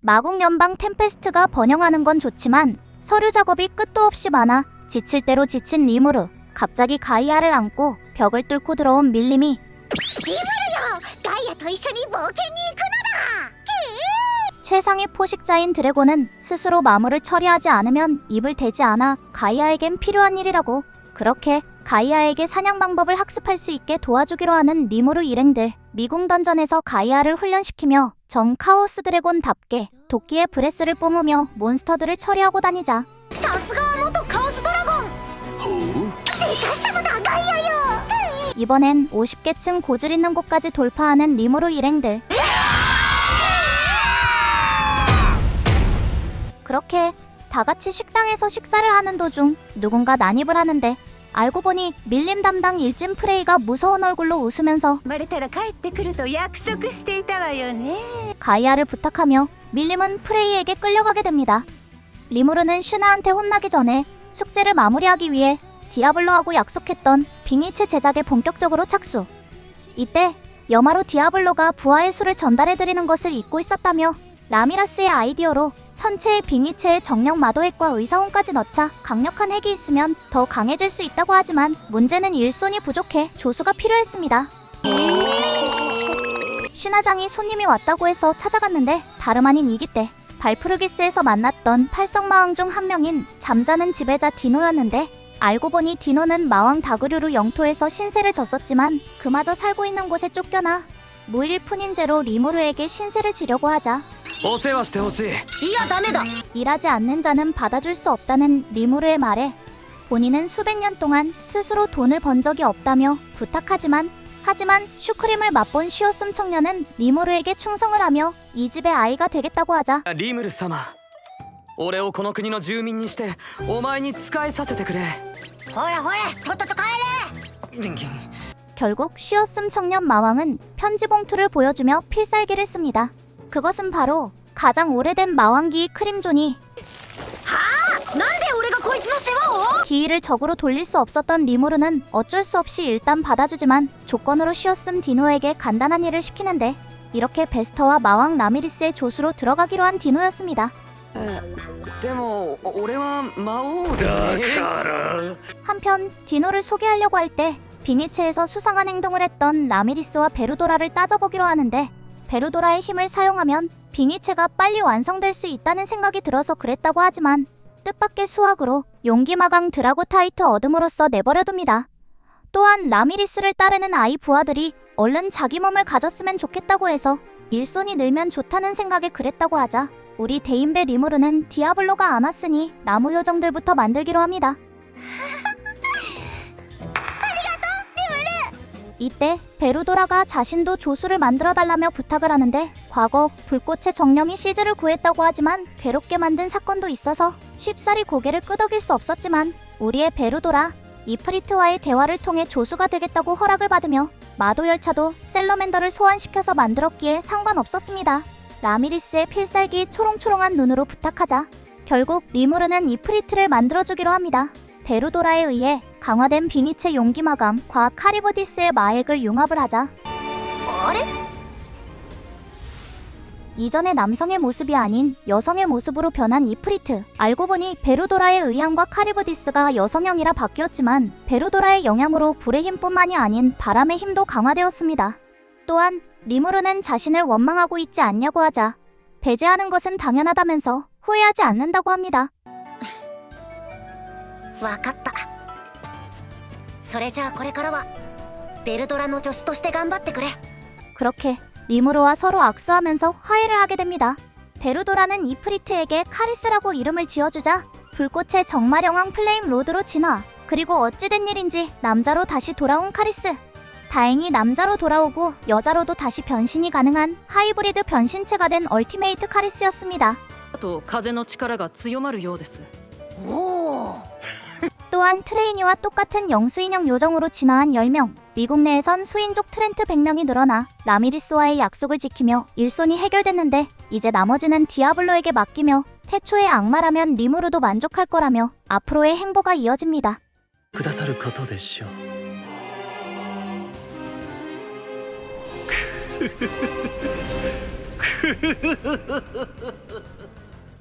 마국 연방 템페스트가 번영하는 건 좋지만 서류 작업이 끝도 없이 많아 지칠 대로 지친 리무르. 갑자기 가이아를 안고 벽을 뚫고 들어온 밀림이 가이아と一緒に冒険に行くのだ。 최상위 포식자인 드래곤은 스스로 마물을 처리하지 않으면 입을 대지 않아 가이아에겐 필요한 일이라고. 그렇게 가이아에게 사냥 방법을 학습할 수 있게 도와주기로 하는 리무르 일행들. 미궁 던전에서 가이아를 훈련시키며 정 카오스 드래곤답게 도끼의 브레스를 뿜으며 몬스터들을 처리하고 다니자. さすがは元カオスドラゴン。生かしたのだガイアよ。 이번엔 50개층 고질 있는 곳까지 돌파하는 리무르 일행들. 그렇게 다같이 식당에서 식사를 하는 도중 누군가 난입을 하는데 알고 보니 밀림 담당 일진 프레이가 무서운 얼굴로 웃으면서 バレたら帰ってくると約束していたわよね。 가이아를 부탁하며 밀림은 프레이에게 끌려가게 됩니다. 리무르는 슈나한테 혼나기 전에 숙제를 마무리하기 위해 디아블로하고 약속했던 빙의체 제작에 본격적으로 착수. 이때 여마로 디아블로가 부하의 수를 전달해드리는 것을 잊고 있었다며 라미라스의 아이디어로 천체의 빙의체에 정령 마도핵과 의사혼까지 넣자 강력한 핵이 있으면 더 강해질 수 있다고 하지만 문제는 일손이 부족해 조수가 필요했습니다. 신화장이 손님이 왔다고 해서 찾아갔는데 다름 아닌 이기때 발프르기스에서 만났던 팔성마왕 중 한 명인 잠자는 지배자 디노였는데 알고 보니 디노는 마왕 다그류루 영토에서 신세를 졌었지만 그마저 살고 있는 곳에 쫓겨나 무일푼인 죄로 리무르에게 신세를 지려고 하자 お世話してほしい。いやダメだ。 일하지 않는 자는 받아줄 수 없다는 리무르의 말에 본인은 수백 년 동안 스스로 돈을 번 적이 없다며 부탁하지만 슈크림을 맛본 쉬었음 청년은 리무르에게 충성을 하며 이 집의 아이가 되겠다고 하자 リムル様、俺をこの国の住民にしてお前に仕えさせてくれ。ほらほらとっとと帰れ。 결국 쉬었음 청년 마왕은 편지 봉투를 보여주며 필살기를 씁니다. 그것은 바로 가장 오래된 마왕기의 크림존이 なんで俺がこいつの世話を。 기회를 적으로 돌릴 수 없었던 리무르는 어쩔 수 없이 일단 받아주지만 조건으로 쉬었음 디노에게 간단한 일을 시키는데 이렇게 베스터와 마왕 라미리스의 조수로 들어가기로 한 디노였습니다. でも俺は魔王だね。 한편 디노를 소개하려고 할 때 빙의체에서 수상한 행동을 했던 라미리스와 베루도라를 따져보기로 하는데 베루도라의 힘을 사용하면 빙의체가 빨리 완성될 수 있다는 생각이 들어서 그랬다고 하지만 뜻밖의 수확으로 용기마강 드라고타이트 어둠으로써 내버려둡니다. 또한 라미리스를 따르는 아이 부하들이 얼른 자기 몸을 가졌으면 좋겠다고 해서 일손이 늘면 좋다는 생각에 그랬다고 하자 우리 대인배 리무르는 디아블로가 안 왔으니 나무 요정들부터 만들기로 합니다. 이때 베루도라가 자신도 조수를 만들어달라며 부탁을 하는데 과거 불꽃의 정령이 시즈를 구했다고 하지만 괴롭게 만든 사건도 있어서 쉽사리 고개를 끄덕일 수 없었지만 우리의 베루도라 이프리트와의 대화를 통해 조수가 되겠다고 허락을 받으며 마도 열차도 셀러맨더를 소환시켜서 만들었기에 상관없었습니다. 라미리스의 필살기 초롱초롱한 눈으로 부탁하자 결국 리무르는 이프리트를 만들어주기로 합니다. 베루도라에 의해 강화된 빙의체 용기마감과 카리보디스의 마액을 융합을 하자 あれ 이전의 남성의 모습이 아닌 여성의 모습으로 변한 이프리트. 알고 보니 베루도라의 의향과 카리보디스가 여성형이라 바뀌었지만 베루도라의 영향으로 불의 힘뿐만이 아닌 바람의 힘도 강화되었습니다. 또한 리무르는 자신을 원망하고 있지 않냐고 하자 배제하는 것은 당연하다면서 후회하지 않는다고 합니다. わかった。それじゃあこれからはベルドラの助手として頑張ってくれ。 그렇게 리무르와 서로 악수하면서 화해를 하게 됩니다. 베루도라는 이프리트에게 카리스라고 이름을 지어주자 불꽃의 정마령왕 플레임 로드로 진화. 그리고 어찌된 일인지 남자로 다시 돌아온 카리스. 다행히 남자로 돌아오고 여자로도 다시 변신이 가능한 하이브리드 변신체가 된 얼티메이트 카리스였습니다. あと風の力が強まるようです。 おお。 또한 트레이니와 똑같은 영수인형 요정으로 진화한 10명. 미국 내에선 수인족 트렌트 100명이 늘어나 라미리스와의 약속을 지키며 일손이 해결됐는데 이제 나머지는 디아블로에게 맡기며 태초의 악마라면 리무르도 만족할 거라며 앞으로의 행보가 이어집니다. くださることでしょう。